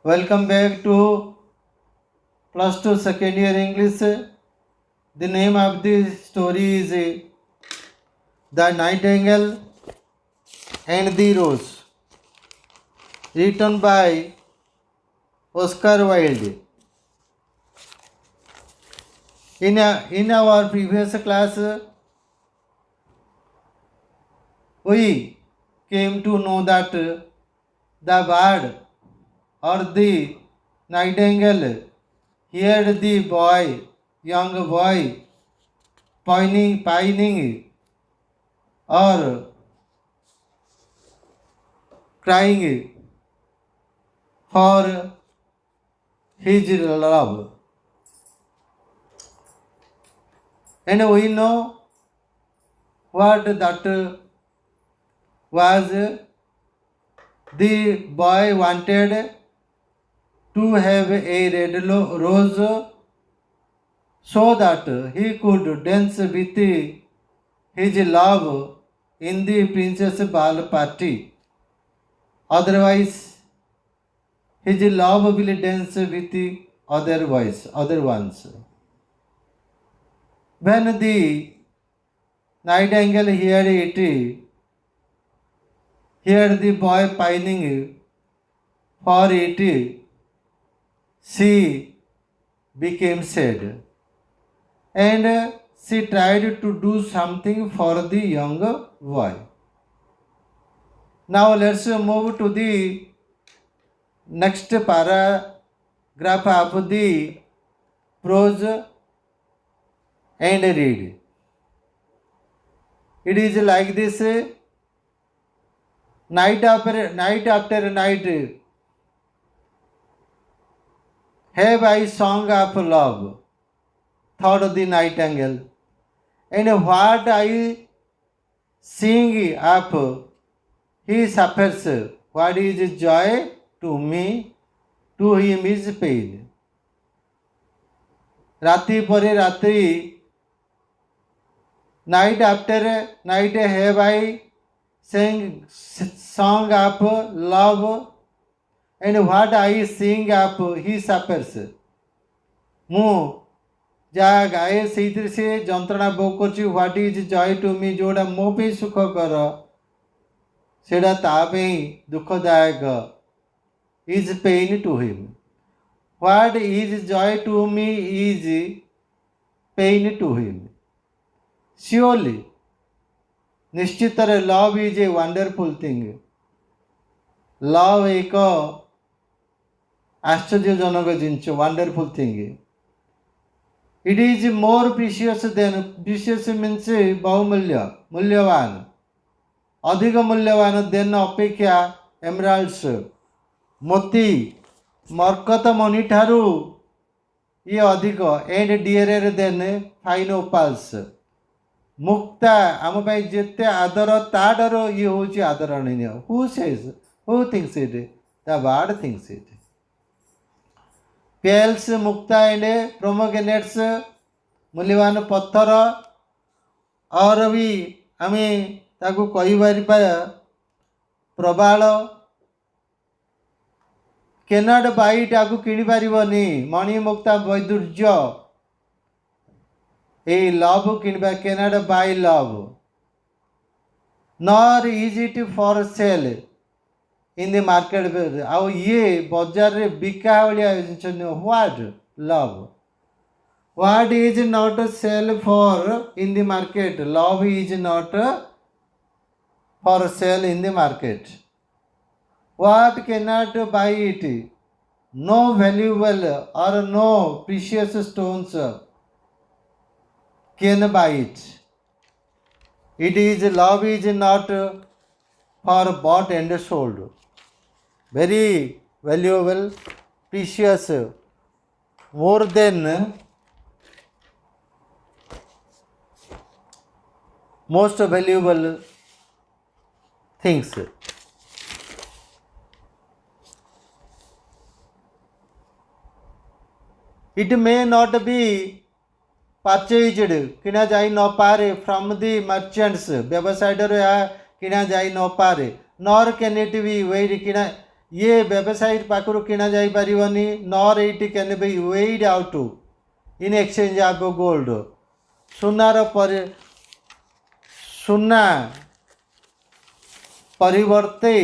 Welcome back to plus 2 second year English. The name of the story is The Nightingale and the Rose, written by Oscar Wilde. In our previous class, we came to know that the bird or the nightingale heard the young boy, pining or crying for his love. And we know what that was. The boy wanted to have a red rose so that he could dance with his love in the princess ball party. Otherwise, his love will dance with the other ones. When the nightingale heard the boy pining for it, she became sad, and she tried to do something for the young boy. Now let's move to the next paragraph of the prose and read. It is like this: night after night have I sung of love, thought the nightingale, and what I sing of he suffers. What is joy to me, to him is pain. Rati pore ratri, night after night have I song of love, and what I sing of he suffers. ମୁଁ ଯାହା ଗାଏ ସେଇଥିରେ ସେ ଯନ୍ତ୍ରଣା ଭୋଗ କରୁଛି. What is joy to ମି, ଯେଉଁଟା ମୋ ପାଇଁ ସୁଖକର ସେଇଟା ତା ପାଇଁ ଦୁଃଖଦାୟକ. Is pain to him. What is joy to me is pain to him. Surely, ନିଶ୍ଚିତରେ love is a wonderful thing. Love ଏକ ଆଶ୍ଚର୍ଯ୍ୟଜନକ ଜିନିଷ, wonderful thing. It is more precious than, precious means बहुमूल्य, मूल्यवान, अधिक मूल्यवान देन अपेक्षा एमराल्ड्स, मोती, मरकत मणि ठारू ये अधिक, and dearer than fine opals. मुक्ता आम पाई जेते आदर ताडर ये होची आदरणीय. Who says, who thinks it, the bird thinks it. Pearls मुक्ता एंड प्रोमोगेनेट्स मूल्यवान पत्थर, और भी आम ताकू कहीपर प्रबाल. केनट बाइट आकू किणिपारनी. मणि मुक्ता वैदुर्य, ए लव किणवा cannot buy love. Nor is it for sale in the market. आउ ये बजार रे बिका भाया जिन. What love, what is not sale for in the market. Love is not for sale in the market. What cannot buy it, no valuable और no precious stones can buy it. It is love is not for bought and sold. Very valuable, precious, more than most valuable things. It may not be purchased, किना जाई न पारे, from the merchants, व्यवसाय किना जाई न पारे. Nor can it be weighed, ये व्यवसायी पाखु किणा जाई परिवनी nor it can be weighed out in exchange of gold सुनार पर सुना परिवर्ते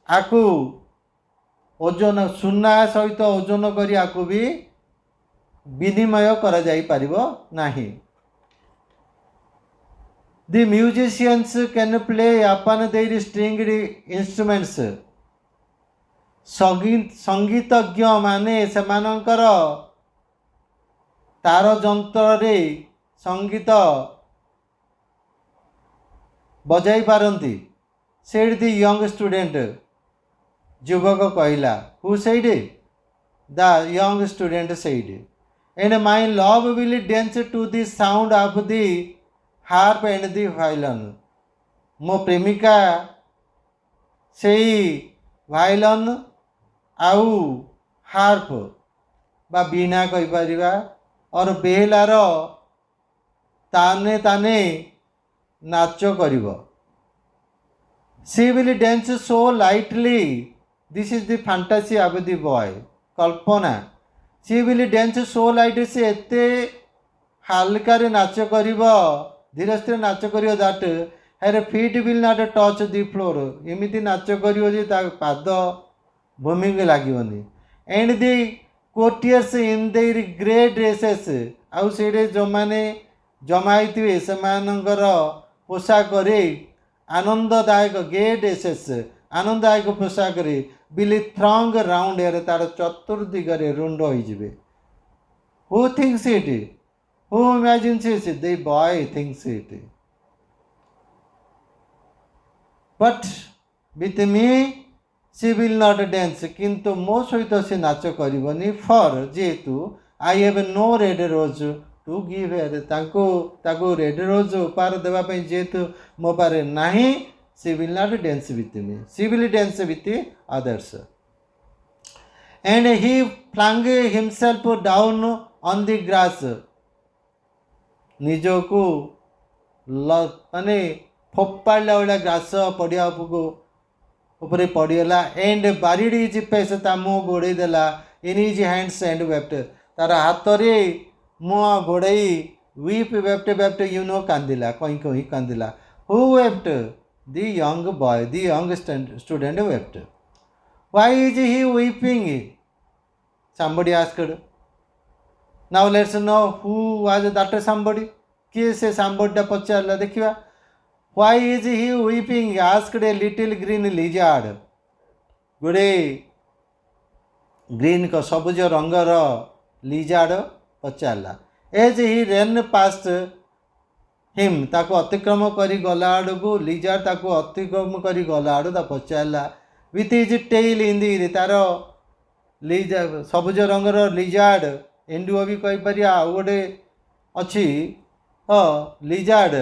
आकु ओजन सुना सहित ओजन करी आकु भी विनिमय करा जाई परिवो नाही। The musicians can play upon their stringed instruments संगीतज्ञ माने सेमानंकर तार जंत्र रे संगीत बजाई पारंती said the young student युवक कहला who said the young student said and my love will dance to the sound of the harp and the violin मो प्रेमिका से वायलन आउ हार्प बा बीना कहि परिबा और बेहलार ताने ताने नाच करिवो she will dance so lightly this is the fantasy of the boy कल्पना she will dance so light से एते हालकार नाच करिवो धीरे धीरे नाच करिवो that her feet will not touch the floor एमिति नाच करिवो जे ता पाद भूमि के लागोनी and the courtiers in their grey dresses आउ से जो मैंने जमाई थे से पोशाक आनंददायक गे ड्रेसेस आनंददायक पोशाक विल थ्रंग राउंड एयर तार चतुर्दिगरे रुंड होइजिबे who thinks it who imagines it the boy thinks it but with me she will not dance किंतु मो सहित से नाच करबनी फॉर जेहेतु I have no red rose to give her ताको रेड रोज उपहार देवाई जेहेतु मो पारे नाही she will not dance with me she will dance with others and he flung himself down on the grass निजको माने फोपाड़ा वाला ग्रास पड़िया उपरे पड़गला एंड बारिड इज फेस ता मुँह गोड़े देला in his hands and wept तार हाथ रे मुँह गोड़ई weep wept wept you know कांदिला कहीं कहीं कांदिला who wept the young boy the young student wept why is he weeping somebody asked now let's know who was that somebody किए से somebody पचारला देखिवा why is he weeping asked a little green lizard गोटे green का सबुज रंगर lizard पचारला as he ran past him ताको अतिक्रम करी गला आड़ू लिजार्ड ताको अतिक्रम करी गला आड़ू ता पचारला विथ इज टेल इन दी तार लिजा सबुज रंगर लिजार्ड एंडुओ भी कही पारि आउ गोटे अच्छी lizard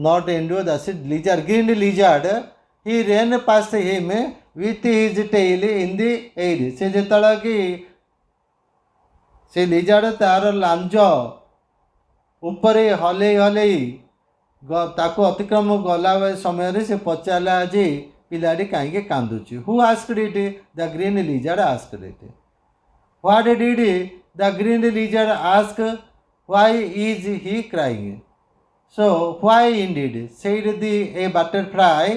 not endure that's it lizard green lizard he ran past him with his tail in the air से जेतला कि से lizard तार लांज ऊपर हले हले ताको अतिक्रम गला समय से पचारा जे पिलाटी कहीं कांदुची who asked it the green lizard asked it what did the green lizard ask why is he crying so why indeed said the a butterfly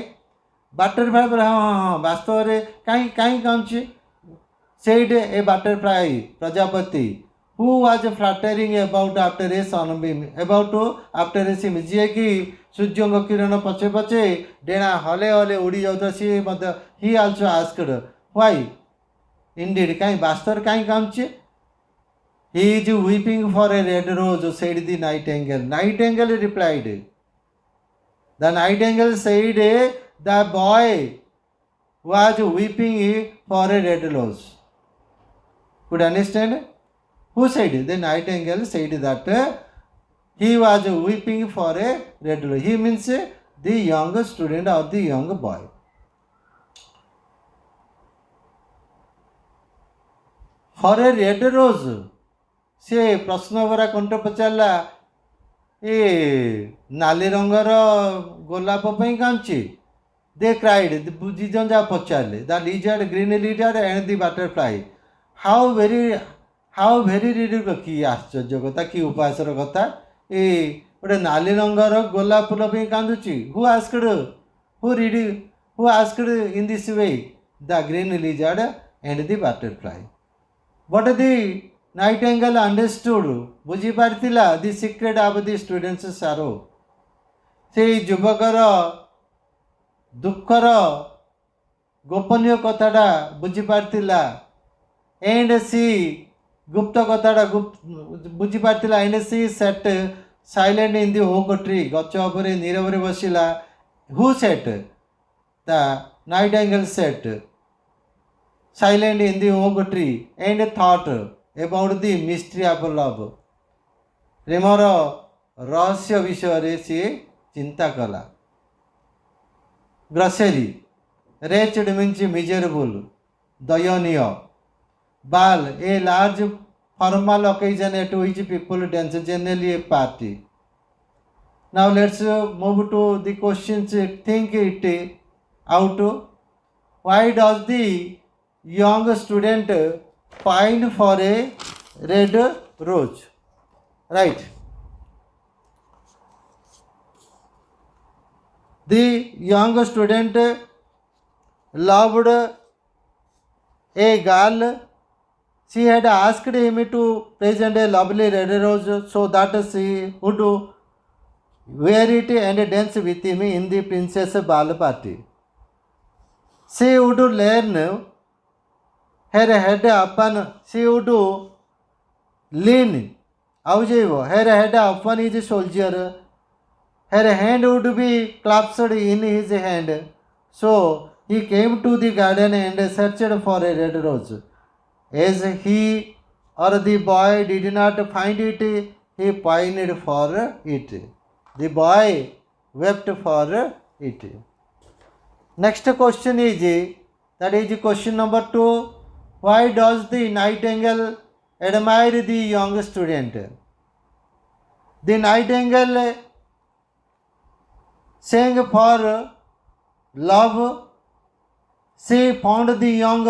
पर हाँ वास्तव में कहीं कहीं Kanchi said a butterfly Prajapati who was fluttering about after a sunbeam about after a sim जी कि सूर्य किरण पछे पछे डेणा हले हले उड़ी जाता सी मत he also asked why indeed कहीं वास्तव कहीं Kanchi he is weeping for a red rose said the nightingale nightingale replied the nightingale said the boy was weeping for a red rose could understand who said the nightingale said that he was weeping for a red rose he means the young student or the young boy for a red rose से प्रश्न भरा कंठ पचारा ये नाली रंगर गोलाप ପାଇଁ କାନ୍ଦୁଛି? They cried. ଦି ଜଣ ଯାକ ପଚାରିଲେ, the lizard, green lizard and the butterfly. how very ridiculous, କି ଆଶ୍ଚର୍ଯ୍ୟ କଥା, କି ଉପାସର କଥା। ଏ ଗୋଟେ ନାଲି ରଙ୍ଗର ଗୋଲାପ ଫୁଲ ପାଇଁ କାନ୍ଦୁଛି? who asked in this way? The green lizard and the butterfly. But the nightingale understood, ବୁଝିପାରିଥିଲା the secret of the student's sorrow. ସେଇ ଯୁବକର ଦୁଃଖର ଗୋପନୀୟ କଥାଟା ବୁଝିପାରିଥିଲା। ଏଣ୍ଡ ସି ଗୁପ୍ତ କଥାଟା ବୁଝିପାରିଥିଲା। And she sat silent in the oak tree, ଗଛ ଉପରେ ନୀରବରେ ବସିଲା। Who sat? The nightingale sat silent in the oak tree and thought about the mystery of love. ପ୍ରେମର ରହସ୍ୟ ବିଷୟରେ ସିଏ ଚିନ୍ତା କଲା। ଗ୍ରସେରୀ, wretched means miserable, ଦୟନୀୟ। Ball, a large formal occasion at which people dance, generally a party. Now let's move to the questions. Think it out. Why does the young student pine for a red rose? Right. The young student loved a girl. She had asked him to present a lovely red rose so that she would wear it and dance with him in the princess ball party. She would lean her head upon his shoulder. Her hand would be clasped in his hand. So he came to the garden and searched for a red rose. As he or the boy did not find it, he pined for it. The boy wept for it. Next question is, that is question number 2. Why does the nightingale admire the young student? The nightingale sang for love. She found the young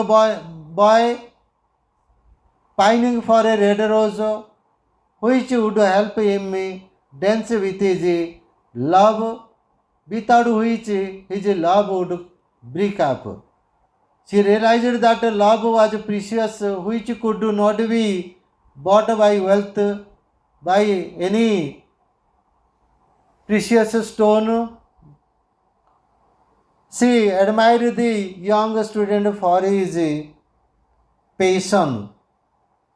boy pining for a red rose which would help him dance with his love, without which his love would break up. She realized that love was precious, which could not be bought by wealth, by any precious stone. She admired the young student for his passion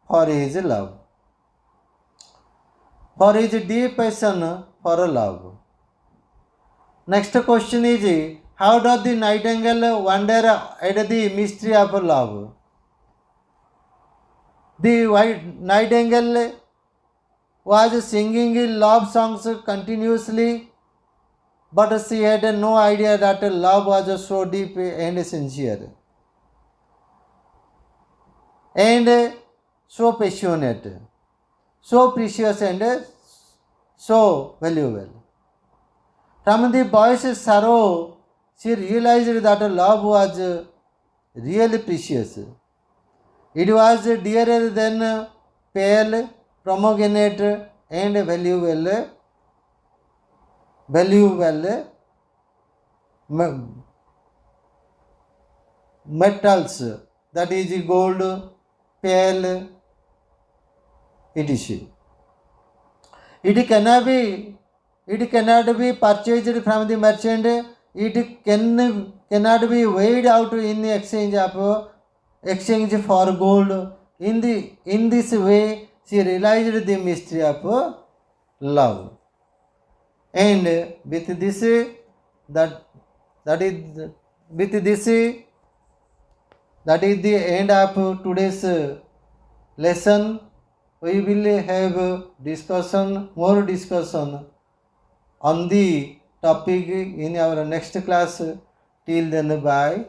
for his love, for his deep passion for love. Next question is, how does the nightingale wonder at the mystery of love? The nightingale was singing love songs continuously, but she had no idea that love was so deep and sincere and so passionate, so precious and so valuable. From the boy's sorrow, she realized that love was really precious. It was dearer than pale, pomegranate and valuable metals, that is gold, pearl, etc. It cannot be purchased from the merchant. It cannot be weighed out in exchange for gold. In this way, she realized the mystery of love. And with this, that is the end of today's lesson. We will have more discussion on the topic in our next class. Till then, bye.